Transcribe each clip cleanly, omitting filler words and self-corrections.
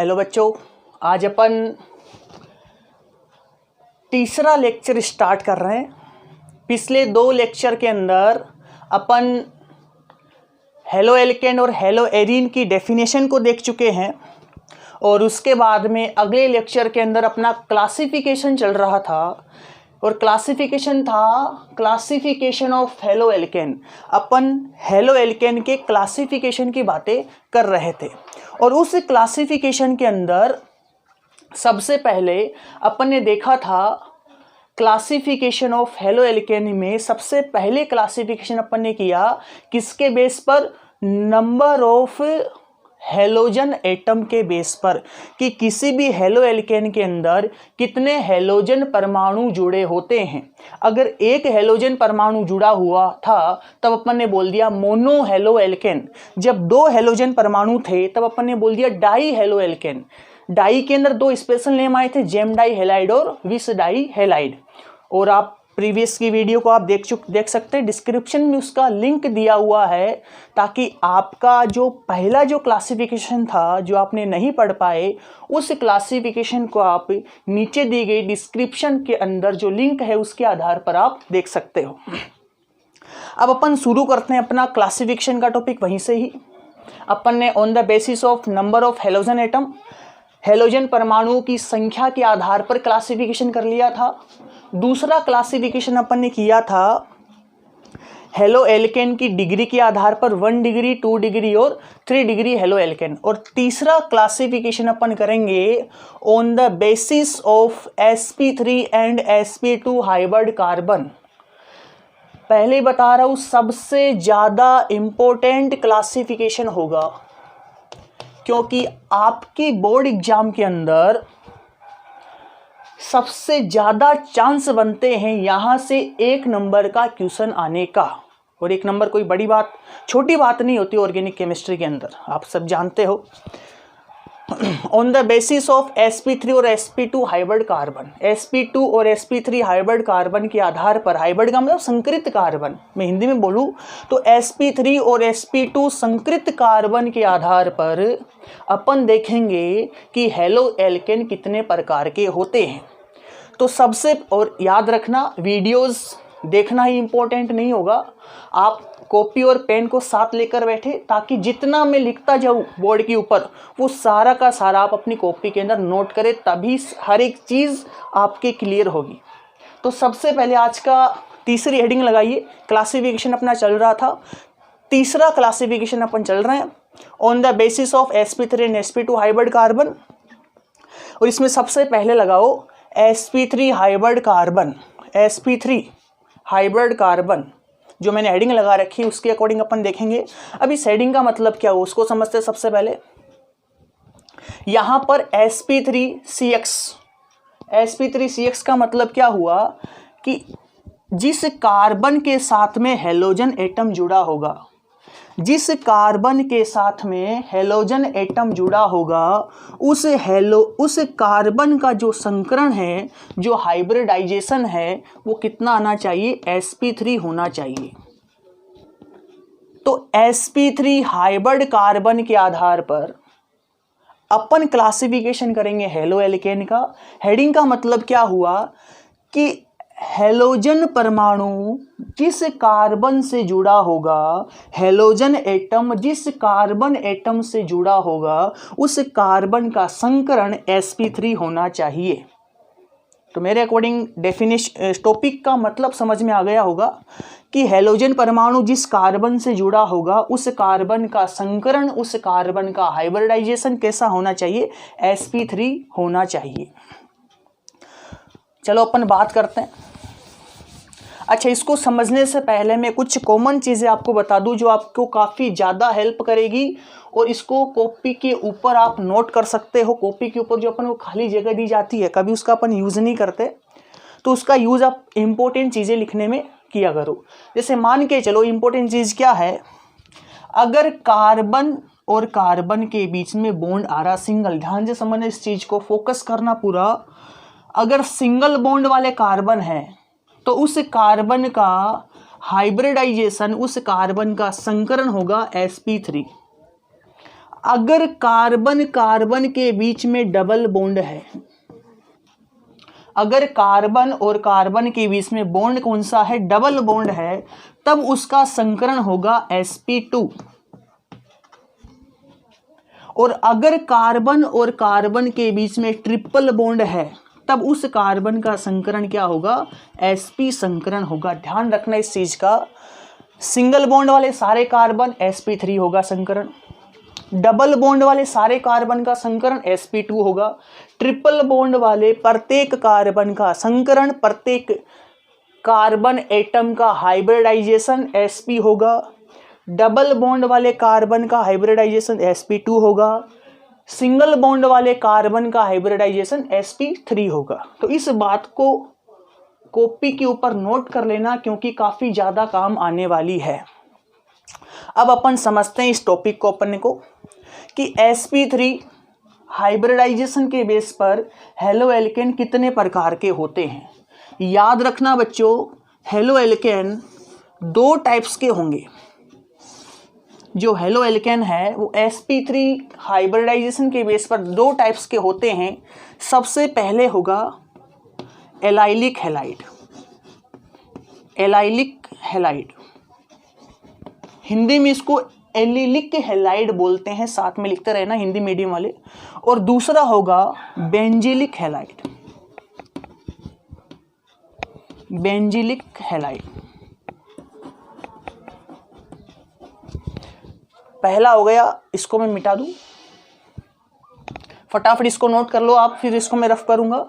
Hello बच्चों, आज अपन तीसरा लेक्चर स्टार्ट कर रहे हैं। पिछले दो लेक्चर के अंदर अपन हेलो एल्केन और हेलो एरीन की डेफिनेशन को देख चुके हैं और उसके बाद में अगले लेक्चर के अंदर अपना क्लासिफिकेशन चल रहा था और क्लासिफिकेशन था classification of halo alkane. Upon halo alkane के क्लासिफिकेशन की बातें कर रहे थे और उस क्लासिफिकेशन के अंदर सबसे पहले अपन ने देखा था क्लासिफिकेशन ऑफ हेलो एल्केन में सबसे पहले क्लासिफिकेशन अपन ने किया किसके बेस पर, नंबर ऑफ हेलोजन एटम के बेस पर, कि किसी भी हेलो एल्केन के अंदर कितने हेलोजन परमाणु जुड़े होते हैं। अगर एक हेलोजन परमाणु जुड़ा हुआ था तब अपन ने बोल दिया मोनो हेलो एल्केन। जब दो हेलोजन परमाणु थे तब अपन ने बोल दिया डाई हेलो एल्केन। डाई के अंदर दो स्पेशल नेम आए थे, जेम डाई हेलाइड और विस डाई हेलाइड। और आप प्रीवियस की वीडियो को आप देख सकते हैं, डिस्क्रिप्शन में उसका लिंक दिया हुआ है ताकि आपका जो पहला जो क्लासिफिकेशन था जो आपने नहीं पढ़ पाए उस क्लासिफिकेशन को आप नीचे दी गई डिस्क्रिप्शन के अंदर जो लिंक है उसके आधार पर आप देख सकते हो। अब अपन शुरू करते हैं अपना क्लासिफिकेशन का टॉपिक वहीं से ही। अपन ने on the basis of number of halogen atom, halogen परमाणुओं की संख्या के आधार पर क्लासिफिकेशन कर लिया था। दूसरा क्लासिफिकेशन अपन ने किया था हेलो एल्केन की डिग्री के आधार पर 1 डिग्री, 2 डिग्री और 3 डिग्री हेलो एल्केन। और तीसरा क्लासिफिकेशन अपन करेंगे on the basis of sp3 and sp2 hybrid carbon. पहले ही बता रहा हूं सबसे ज्यादा इंपॉर्टेंट क्लासिफिकेशन होगा क्योंकि आपकी बोर्ड एग्जाम के अंदर सबसे ज़्यादा चांस बनते हैं यहाँ से 1 नंबर का क्वेश्चन आने का। और 1 नंबर कोई बड़ी बात, छोटी बात नहीं होती ऑर्गेनिक केमिस्ट्री के अंदर, आप सब जानते हो। On the basis of sp3 और sp2 हाइब्रिड कार्बन, sp2 और sp3 हाइब्रिड कार्बन के आधार पर, हाइब्रिड का मतलब संकृत कार्बन, मैं हिंदी में बोलूँ तो sp3 और sp2 संकृत कार्बन के आधार पर अपन देखेंगे कि हेलो एल्केन कितने प्रकार के होते हैं। तो सबसे, और याद रखना वीडियोस देखना ही इम्पोर्टेंट नहीं होगा, आप कॉपी और पेन को साथ लेकर बैठे ताकि जितना मैं लिखता जाऊँ बोर्ड के ऊपर वो सारा का सारा आप अपनी कॉपी के अंदर नोट करें, तभी हर एक चीज़ आपके क्लियर होगी। तो सबसे पहले आज का तीसरी हेडिंग लगाइए। क्लासिफिकेशन अपना चल रहा था, तीसरा क्लासिफिकेशन अपन चल रहे हैं on the basis of sp3 and sp2 hybrid carbon. और इसमें सबसे पहले लगाओ sp3 hybrid carbon. sp3 hybrid carbon जो मैंने हेडिंग लगा रखी है उसके अकॉर्डिंग अपन देखेंगे। अब इस हेडिंग का मतलब क्या हो उसको समझते हैं। सबसे पहले यहां पर sp3CX का मतलब क्या हुआ कि जिस कार्बन के साथ में हेलोजन एटम जुड़ा होगा, जिस कार्बन के साथ में हेलोजन एटम जुड़ा होगा उस कार्बन का जो संकरण है, जो हाइब्रिडाइजेशन है, वो कितना आना चाहिए, sp3 होना चाहिए। तो sp3 हाइब्रिड कार्बन के आधार पर अपन क्लासिफिकेशन करेंगे हेलो एल्केन का। हेडिंग का मतलब क्या हुआ कि हेलोजन परमाणु जिस कार्बन से जुड़ा होगा, हेलोजन एटम जिस कार्बन एटम से जुड़ा होगा उस कार्बन का संकरण sp3 होना चाहिए। तो मेरे अकॉर्डिंग डेफिनेशन टॉपिक का मतलब समझ में आ गया होगा कि हेलोजन परमाणु जिस कार्बन से जुड़ा होगा उस कार्बन का संकरण, उस कार्बन का हाइब्रिडाइजेशन कैसा होना चाहिए, sp3 होना चाहिए। चलो अपन बात करते हैं। अच्छा, इसको समझने से पहले मैं कुछ कॉमन चीज़ें आपको बता दूं जो आपको काफ़ी ज़्यादा हेल्प करेगी और इसको कॉपी के ऊपर आप नोट कर सकते हो। कॉपी के ऊपर जो अपन को खाली जगह दी जाती है कभी उसका अपन यूज़ नहीं करते, तो उसका यूज़ आप इम्पोर्टेंट चीज़ें लिखने में किया करो। जैसे मान के चलो इम्पोर्टेंट चीज़ क्या है, अगर कार्बन और कार्बन के बीच में बॉन्ड आ रहा सिंगल, ध्यान से समझना इस चीज़ को, फोकस करना पूरा। अगर सिंगल बॉन्ड वाले कार्बन है तो उस कार्बन का हाइब्रिडाइजेशन, उस कार्बन का संकरण होगा sp3। अगर कार्बन कार्बन के बीच में डबल बॉन्ड है, अगर कार्बन और कार्बन के बीच में बॉन्ड कौन सा है, डबल बॉन्ड है, तब उसका संकरण होगा sp2। और अगर कार्बन और कार्बन के बीच में ट्रिपल बॉन्ड है, तब उस कार्बन का संकरण क्या होगा, sp संकरण होगा। ध्यान रखना इस चीज का। सिंगल बॉन्ड वाले सारे कार्बन sp3 होगा संकरण, डबल बॉन्ड वाले सारे कार्बन का संकरण sp2 होगा, ट्रिपल बॉन्ड वाले प्रत्येक कार्बन का संकरण, प्रत्येक कार्बन एटम का हाइब्रिडाइजेशन sp होगा, डबल बॉन्ड वाले कार्बन का हाइब्रिडाइजेशन sp2 होगा, सिंगल बॉन्ड वाले कार्बन का हाइब्रिडाइजेशन sp3 होगा। तो इस बात को कॉपी के ऊपर नोट कर लेना, क्योंकि काफी ज्यादा काम आने वाली है। अब अपन समझते हैं इस टॉपिक को अपन को कि sp3 हाइब्रिडाइजेशन के बेस पर हेलो एल्केन कितने प्रकार के होते हैं। याद रखना बच्चों, हेलो एल्केन दो टाइप्स के होंगे। जो हेलो एल्केन है वो sp3 हाइब्रिडाइजेशन के बेस पर दो टाइप्स के होते हैं। सबसे पहले होगा allylic halide. Allylic halide, Hindi में इसको एलिलिक हैलाइड बोलते हैं, साथ में लिखते रहना हिंदी मीडियम वाले। और दूसरा होगा बेंजिलिक हैलाइड। बेंजिलिक हैलाइड पहला हो गया, इसको मैं मिटा दूं, फटाफट इसको नोट कर लो आप, फिर इसको मैं रफ करूंगा।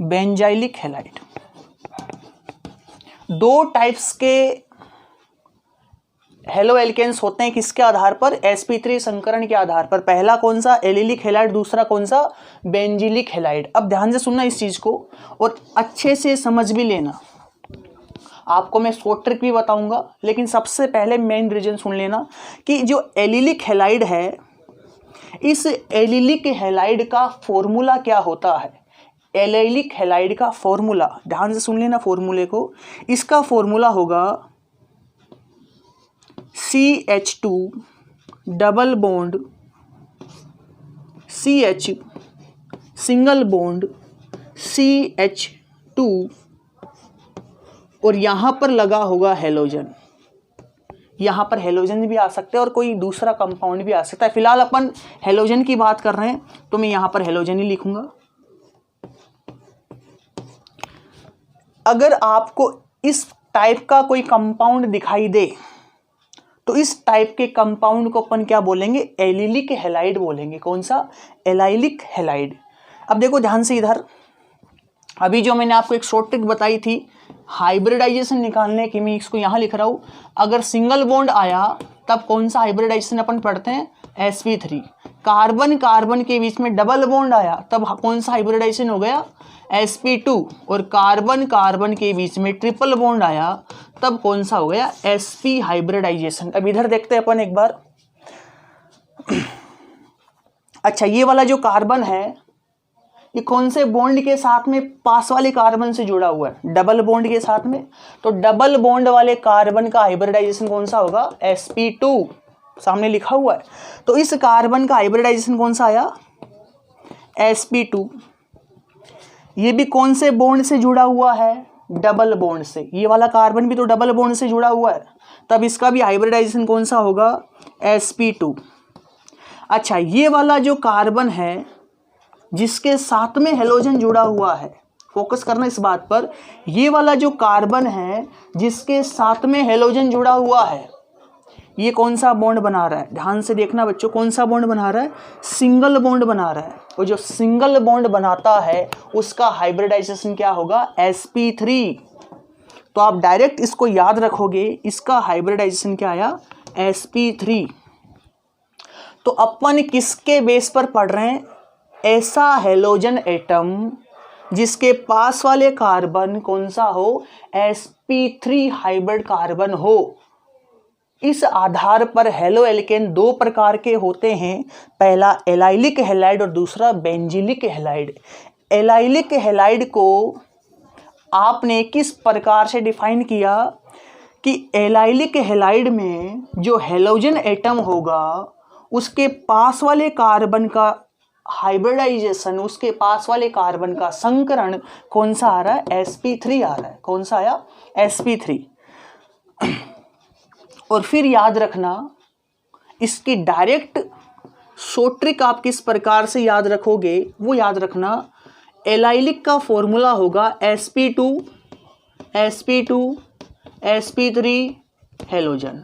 Benzylic halide. दो टाइप्स के हेलो एल्केन्स होते हैं, किसके आधार पर, sp3 संकरण के आधार पर। पहला कौन सा, एलिलिक हैलाइड, दूसरा कौन सा, बेंजिलिक हैलाइड। अब ध्यान से सुनना इस चीज को और अच्छे से समझ भी लेना। आपको मैं शॉर्ट ट्रिक भी बताऊंगा, लेकिन सबसे पहले मेन रीजन सुन लेना कि जो एलिलिक हैलाइड है, इस एलिलिक हैलाइड का फॉर्मूला क्या होता है। एलिलिक हैलाइड का फॉर्मूला ध्यान से सुन लेना फॉर्मूले को। इसका फॉर्मूला होगा CH2 double bond CH single bond CH2 और यहां पर लगा होगा हेलोजन। यहां पर हेलोजन भी आ सकते हैं और कोई दूसरा कंपाउंड भी आ सकता है। फिलहाल अपन हेलोजन की बात कर रहे हैं, तो मैं यहां पर हेलोजन ही लिखूंगा। अगर आपको इस टाइप का कोई कंपाउंड दिखाई दे, तो इस टाइप के कंपाउंड को अपन क्या बोलेंगे, एलिलिक हैलाइड बोलेंगे। कौन सा, एलाइलिक हैलाइड। अब देखो ध्यान से इधर, अभी जो मैंने आपको एक शॉर्ट ट्रिक बताई थी हाइब्रिडाइजेशन निकालने की, मैं इसको यहां लिख रहा हूं। अगर सिंगल बॉन्ड आया तब कौन सा हाइब्रिडाइजेशन अपन पढ़ते हैं, sp3। कार्बन कार्बन के बीच में डबल बॉन्ड आया तब कौन सा हाइब्रिडाइजेशन हो गया, sp2। और कार्बन कार्बन के बीच में ट्रिपल बॉन्ड आया तब कौन सा हो गया, sp हाइब्रिडाइजेशन। अब इधर देखते हैं अपन एक बार। अच्छा, ये वाला जो कार्बन है ये कौन से बॉन्ड के साथ में, पास वाले कार्बन से जुड़ा हुआ है, डबल बॉन्ड के साथ में। तो डबल बॉन्ड वाले कार्बन का हाइब्रिडाइजेशन कौन सा होगा, sp2, सामने लिखा हुआ है। तो इस कार्बन का हाइब्रिडाइजेशन कौन सा आया, sp2। ये भी कौन से बॉन्ड से जुड़ा हुआ है, डबल बॉन्ड से। ये वाला कार्बन भी तो डबल बॉन्ड से जुड़ा हुआ है, तब इसका भी हाइब्रिडाइजेशन कौन सा होगा, sp2। अच्छा, ये वाला जो कार्बन है जिसके साथ में हेलोजन जुड़ा हुआ है, फोकस करना इस बात पर, ये वाला जो कार्बन है जिसके साथ में हेलोजन जुड़ा हुआ है, ये कौन सा बॉन्ड बना रहा है, ध्यान से देखना बच्चों, कौन सा बॉन्ड बना रहा है, सिंगल बॉन्ड बना रहा है। और जो सिंगल बॉन्ड बनाता है उसका हाइब्रिडाइजेशन क्या होगा, sp3। तो आप डायरेक्ट इसको याद रखोगे, इसका हाइब्रिडाइजेशन क्या आया, sp3। तो अपन किसके बेस पर पढ़ रहे हैं, ऐसा हेलोजन एटम जिसके पास वाले कार्बन कौन सा हो, sp3 हाइब्रिड कार्बन हो। इस आधार पर हेलो एल्केन दो प्रकार के होते हैं, पहला एलाइलिक हैलाइड और दूसरा बेंजीलिक हैलाइड। एलाइलिक हैलाइड को आपने किस प्रकार से डिफाइन किया कि एलाइलिक हैलाइड में जो हेलोजन एटम होगा उसके पास वाले कार्बन का हाइब्रिडाइजेशन, उसके पास वाले कार्बन का संकरण कौन सा आ रहा है, sp3 आ रहा है। कौन सा आया, sp3। और फिर याद रखना इसकी डायरेक्ट शॉर्ट ट्रिक आप किस प्रकार से याद रखोगे, वो याद रखना एलाइलिक का फॉर्मूला होगा sp2 sp3 हेलोजन।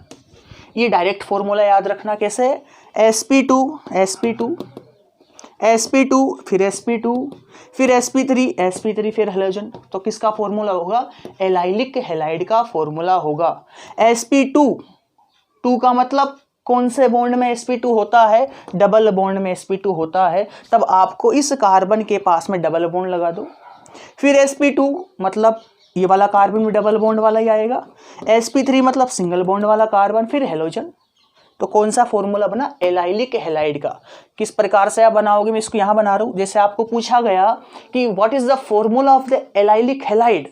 ये डायरेक्ट फॉर्मूला याद रखना कैसे, sp2 फिर sp2 फिर sp3 फिर हेलोजन। तो किसका फॉर्मूला होगा, एलाइलिक हैलाइड का फॉर्मूला होगा। sp2 का मतलब कौन से बॉन्ड में sp2 होता है, डबल बॉन्ड में sp2 होता है, तब आपको इस कार्बन के पास में डबल बॉन्ड लगा दो। फिर sp2 मतलब ये वाला कार्बन भी डबल बॉन्ड वाला ही आएगा, sp3 मतलब सिंगल बॉन्ड वाला कार्बन, फिर हेलोजन। तो कौन सा फॉर्मूला बना, एलाइलिक हैलाइड का। किस प्रकार से आप बनाओगे, मैं इसको यहां बना रहा हूं। जैसे आपको पूछा गया कि what is the formula of the allylic halide,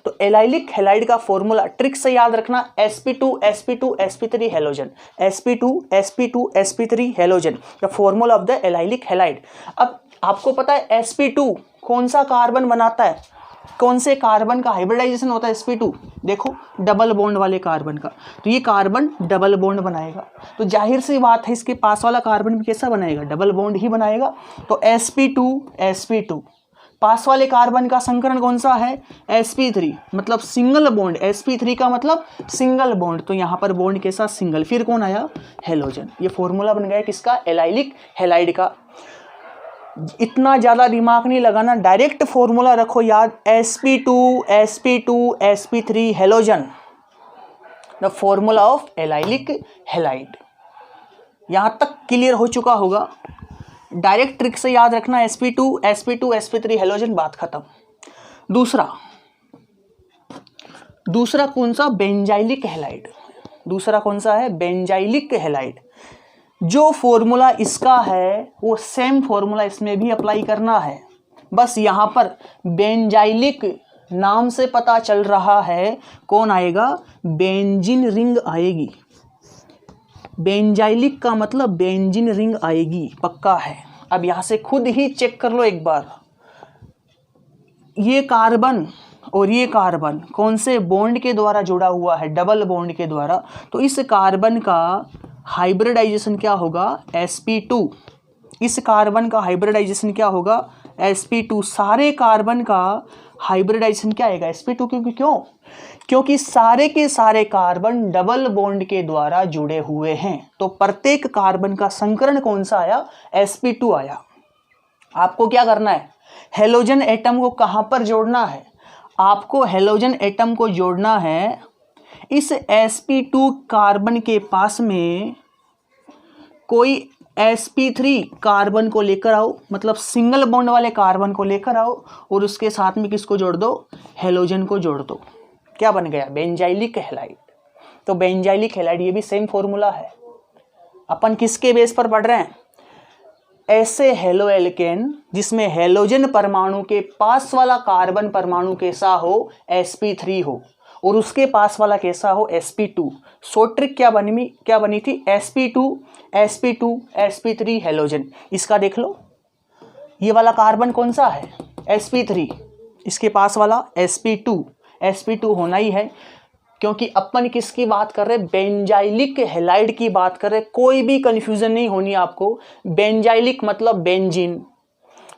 तो एलाइलिक हैलाइड का फॉर्मूला ट्रिक से याद रखना sp2 sp3 halogen, sp2 sp3 halogen, the formula of the allylic halide. अब आपको पता है sp2 कौन सा कार्बन बनाता है, कौन से कार्बन का हाइब्रिडाइजेशन होता है sp2, देखो डबल बॉन्ड वाले कार्बन का। तो ये कार्बन डबल बॉन्ड बनाएगा, तो जाहिर सी बात है इसके पास वाला कार्बन भी कैसा बनाएगा, डबल बॉन्ड ही बनाएगा। तो sp2 पास वाले कार्बन का संकरण कौन सा है, sp3 मतलब सिंगल बॉन्ड, sp3 का मतलब सिंगल बॉन्ड, तो यहाँ पर बॉन्ड के साथ सिंगल, फिर कौन आया, हेलोजन। ये फॉर्मूला बन गया किसका, एलाइलिक हैलाइड का। इतना ज़्यादा दिमाग नहीं लगाना, डायरेक्ट फॉर्मूला रखो याद, sp3 halogen, the formula of allylic halide. यहाँ तक क्लियर हो चुका होगा। डायरेक्ट ट्रिक से याद रखना sp2 sp3 हेलोजन, बात खत्म। दूसरा कौन सा, बेंजाइलिक हैलाइड। दूसरा कौन सा है, बेंजाइलिक हैलाइड। जो फॉर्मूला इसका है वो सेम फॉर्मूला इसमें भी अप्लाई करना है, बस यहाँ पर बेंजाइलिक नाम से पता चल रहा है कौन आएगा, बेंजीन रिंग आएगी। बेंजाइलिक का मतलब बेंजीन रिंग आएगी, पक्का है। अब यहां से खुद ही चेक कर लो एक बार, ये कार्बन और ये कार्बन कौन से बॉन्ड के द्वारा जुड़ा हुआ है, डबल बॉन्ड के द्वारा। तो इस कार्बन का हाइब्रिडाइजेशन क्या होगा, sp2। इस कार्बन का हाइब्रिडाइजेशन क्या होगा, sp2। सारे कार्बन का हाइब्रिडाइजेशन क्या आएगा, sp2। क्योंकि सारे के सारे कार्बन डबल बॉन्ड के द्वारा जुड़े हुए हैं, तो प्रत्येक कार्बन का संकरण कौन सा आया, sp2 आया। आपको क्या करना है, हेलोजन एटम को कहां पर जोड़ना है, आपको हेलोजन एटम को जोड़ना है इस sp2 कार्बन के पास में कोई sp3 कार्बन को लेकर आओ, मतलब सिंगल बॉन्ड वाले कार्बन को लेकर आओ, और उसके साथ में किसको जोड़ दो, हेलोजन को जोड़ दो। क्या बन गया, बेंजाइलिक हैलाइड। तो बेंजाइलिक हैलाइड, ये भी सेम फॉर्मूला है। अपन किसके बेस पर पढ़ रहे हैं, ऐसे हेलो एल्केन जिसमें हेलोजन परमाणु के पास वाला कार्बन परमाणु कैसा हो, sp3 हो, और उसके पास वाला कैसा हो, sp2। शॉर्ट ट्रिक क्या बनी थी, sp2 sp3 हेलोजन। इसका देख लो, ये वाला कार्बन कौन सा है, sp3, इसके पास वाला sp2 होना ही है, क्योंकि अपन किसकी बात कर रहे हैं, बेंजाइलिक हैलाइड की बात कर रहे हैं। कोई भी कंफ्यूजन नहीं होनी आपको। बेंजाइलिक मतलब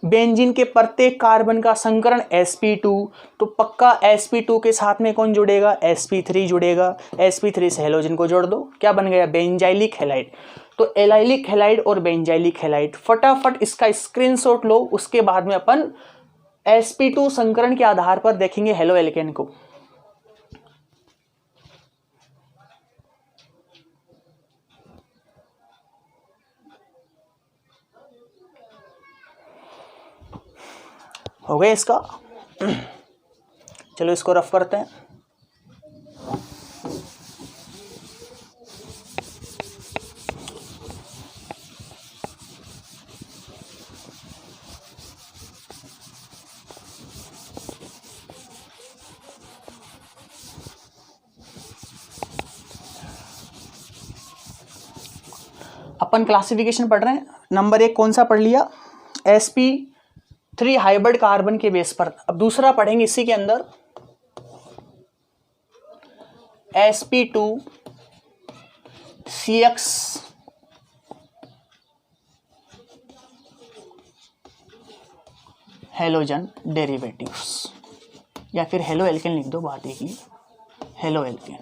बेंजीन के प्रत्येक कार्बन का संकरण sp2, तो पक्का sp2 के साथ में कौन जुड़ेगा, sp3 जुड़ेगा। sp3 से हेलोजन को जोड़ दो, क्या बन गया, बेंजाइलिक हैलाइड। तो एलाइलिक हैलाइड और बेंजाइलिक हैलाइड, फटाफट इसका स्क्रीनशॉट लो, उसके बाद में अपन sp2 संकरण के आधार पर देखेंगे हेलो एल्केन को। हो गया इसका, चलो इसको रफ करते हैं। अपन क्लासिफिकेशन पढ़ रहे हैं। नंबर 1 कौन सा पढ़ लिया, sp3 हाइब्रिड कार्बन के बेस पर। अब दूसरा पढ़ेंगे इसी के अंदर sp2CX हेलोजन डेरिवेटिव्स, या फिर हेलो एल्केन लिख दो, बात एक ही, हेलो एल्केन।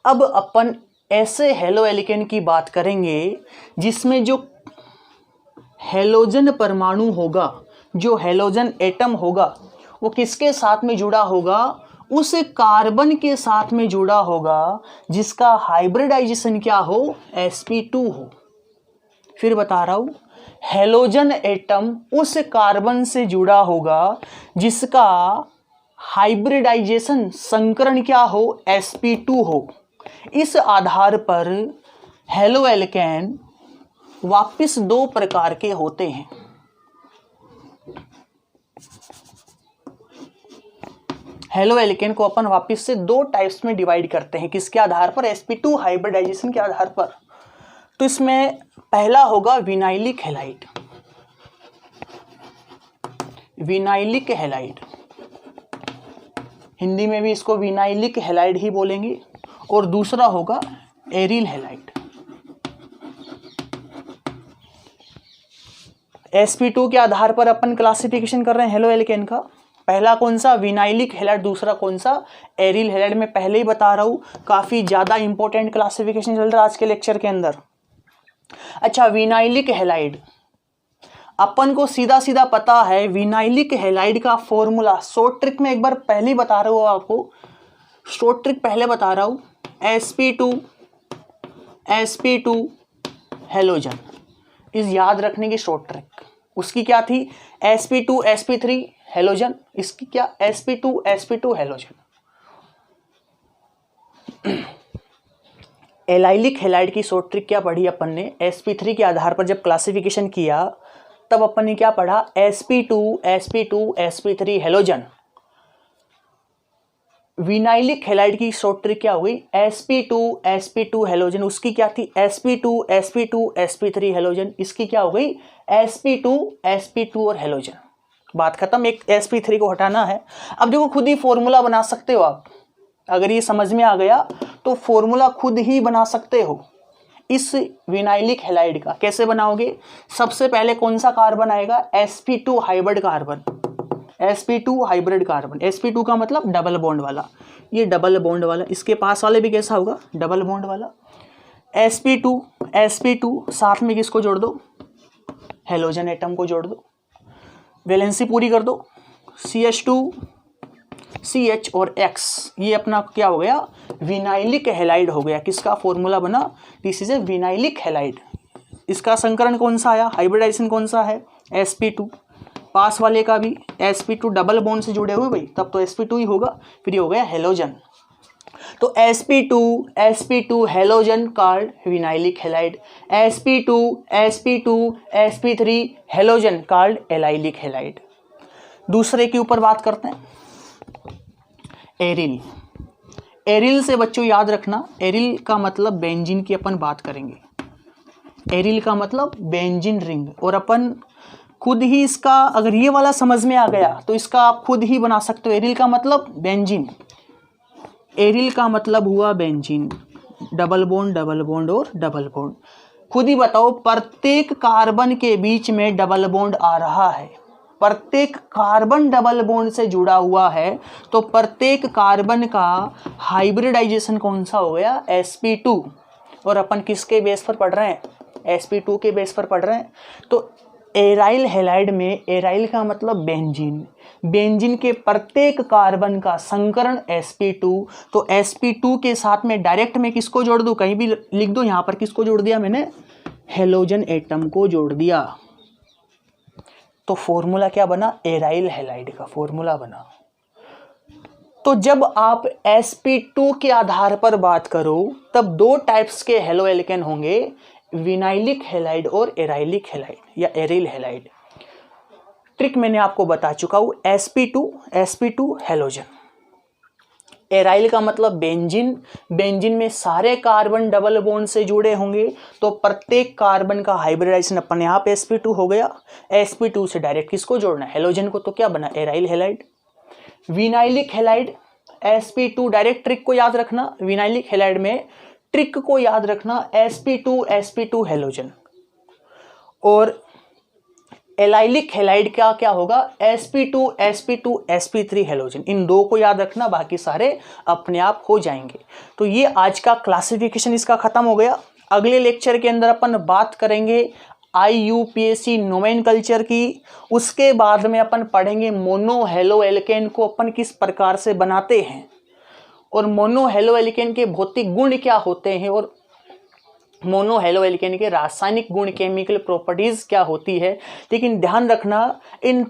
अब अपन ऐसे हेलो एल्केन की बात करेंगे जिसमें जो हेलोजन परमाणु होगा, जो हेलोजन एटम होगा, वो किसके साथ में जुड़ा होगा, उस कार्बन के साथ में जुड़ा होगा जिसका हाइब्रिडाइजेशन क्या हो, sp2 हो। फिर बता रहा हूं, हेलोजन एटम उस कार्बन से जुड़ा होगा जिसका हाइब्रिडाइजेशन संकरण क्या हो, sp2 हो। इस आधार पर हेलो एल्केन वापिस 2 प्रकार के होते हैं। हेलो एल्केन को अपन वापिस से 2 टाइप्स में डिवाइड करते हैं। किसके आधार पर, sp2 हाइब्रिडाइजेशन के आधार पर। तो इसमें पहला होगा vinylic halide, vinylic halide, Hindi में भी इसको विनाइलिक हैलाइड ही बोलेंगे। और दूसरा होगा एरिल हैलाइड। sp2 के आधार पर अपन क्लासिफिकेशन कर रहे हैं हेलो एल्केन का। पहला कौन सा, विनाइलिक हैलाइड, दूसरा कौन सा, एरिल हैलाइड। मैं पहले ही बता रहा हूं, काफी ज्यादा इंपॉर्टेंट क्लासिफिकेशन चल रहा है आज के लेक्चर के अंदर। अच्छा, विनाइलिक हैलाइड, अपन को सीधा सीधा पता है विनाइलिक हैलाइड का फॉर्मूला। शॉर्ट ट्रिक में एक बार पहले ही बता रहा हूं आपको, शॉर्ट ट्रिक पहले बता रहा हूं, sp2 हेलोजन इस याद रखने की शॉर्ट ट्रिक। उसकी क्या थी, sp2 sp3 हेलोजन, इसकी क्या, sp2 हेलोजन। एलाइलिक हैलाइड की शॉर्ट ट्रिक क्या पढ़ी अपन ने, sp3 के आधार पर जब क्लासिफिकेशन किया तब अपन ने क्या पढ़ा, sp2 हेलोजन। विनाइलिक हैलाइड की शॉर्ट ट्रिक क्या हुई, sp2 हेलोजन, उसकी क्या थी, sp2 हेलोजन, इसकी क्या हो गई, sp2 और हेलोजन। बात खत्म, एक sp3 को हटाना है। अब देखो खुद ही फॉर्मूला बना सकते हो आप, अगर ये समझ में आ गया तो फॉर्मूला खुद ही बना सकते हो इस विनाइलिक हैलाइड का। कैसे बनाओगे, सबसे पहले कौन सा कार्बन आएगा, sp2 hybrid carbon, sp2 hybrid carbon. sp2 का मतलब डबल बॉन्ड वाला, ये डबल बॉन्ड वाला, इसके पास वाले भी कैसा होगा, डबल बॉन्ड वाला। sp2 साथ में किसको जोड़ दो, हेलोजन एटम को जोड़ दो, वैलेंसी पूरी कर दो, CH2 CH और X, ये अपना क्या हो गया, विनाइलिक हैलाइड हो गया। किसका फॉर्मूला बना, this is a vinylic halide. इसका संकरण कौन सा आया, हाइब्रिडाइजेशन कौन सा है, sp2। पास वाले का भी sp2 डबल बॉन्ड से जुड़े हुए भाई, तब तो sp2 ही होगा, फिर ये हो गया हेलोजन। तो sp2 halogen called vinylic halide, sp3 halogen called allylic halide. दूसरे के ऊपर बात करते हैं, एरिल। एरिल से बच्चों याद रखना, एरिल का मतलब बेंजीन की अपन बात करेंगे। एरिल का मतलब बेंजीन रिंग, और अपन खुद ही इसका, अगर ये वाला समझ में आ गया तो इसका आप खुद ही बना सकते हो। एरिल का मतलब बेंजीन, एरिल का मतलब हुआ बेंजीन, डबल बॉन्ड और डबल बॉन्ड। खुद ही बताओ, प्रत्येक कार्बन के बीच में डबल बॉन्ड आ रहा है, प्रत्येक कार्बन डबल बॉन्ड से जुड़ा हुआ है, तो प्रत्येक कार्बन का हाइब्रिडाइजेशन कौन सा हो गया, sp2। और अपन किसके बेस पर पढ़ रहे हैं, sp2 के बेस पर पढ़ रहे हैं। तो एराइल हैलाइड में, एराइल का मतलब बेंजीन, बेंजीन के प्रत्येक कार्बन का संकरण sp2। तो sp2 के साथ में डायरेक्ट में किसको जोड़ दूं, कहीं भी लिख दो, यहां पर किसको जोड़ दिया मैंने, हेलोजन एटम को जोड़ दिया। तो फॉर्मूला क्या बना, एराइल हैलाइड का फॉर्मूला बना। तो जब आप sp2 के आधार पर बात करो तब 2 टाइप्स के हेलो एल्केन होंगे, विनाइलिक हैलाइड और एराइलिक हैलाइड या एरिल हैलाइड। ट्रिक मैंने आपको बता चुका हूं, sp2 हेलोजन। एराइल का मतलब बेंजीन, बेंजीन में सारे कार्बन डबल बॉन्ड से जुड़े होंगे, तो प्रत्येक कार्बन का हाइब्रिडाइजेशन अपने आप sp2 हो गया। sp2 से डायरेक्ट किसको जोड़ना है, हेलोजन को, तो क्या बना aryl halide. Vinylic halide sp2, direct trick को याद रखना, विनाइलिक हैलाइड में ट्रिक को याद रखना, sp2 हेलोजन। और एलाइलिक हैलाइड का क्या होगा, sp2 हेलोजन। इन दो को याद रखना, बाकी सारे अपने आप हो जाएंगे। तो ये आज का क्लासिफिकेशन इसका खत्म हो गया। अगले लेक्चर के अंदर अपन बात करेंगे IUPAC नोमेनकल्चर की। उसके बाद में अपन पढ़ेंगे मोनो हेलो एल्केन को अपन किस प्रकार से बनाते हैं, और मोनो हेलो एल्केन के भौतिक गुण क्या होते हैं, और मोनो हेलो एल्केन के रासायनिक गुण, केमिकल प्रॉपर्टीज क्या होती है। लेकिन ध्यान रखना, इन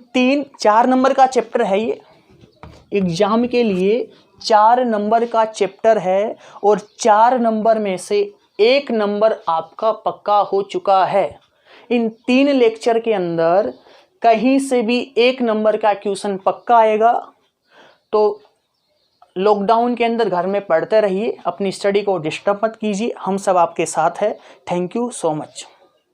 4 नंबर का चैप्टर है, ये एग्जाम के लिए 4 नंबर का चैप्टर है, और 4 नंबर में से 1 नंबर आपका पक्का हो चुका है। इन 3 लेक्चर के अंदर कहीं से भी 1 नंबर का क्वेश्चन पक्का आएगा। तो लॉकडाउन के अंदर घर में पढ़ते रहिए, अपनी स्टडी को डिस्टर्ब मत कीजिए, हम सब आपके साथ हैं। Thank you so much.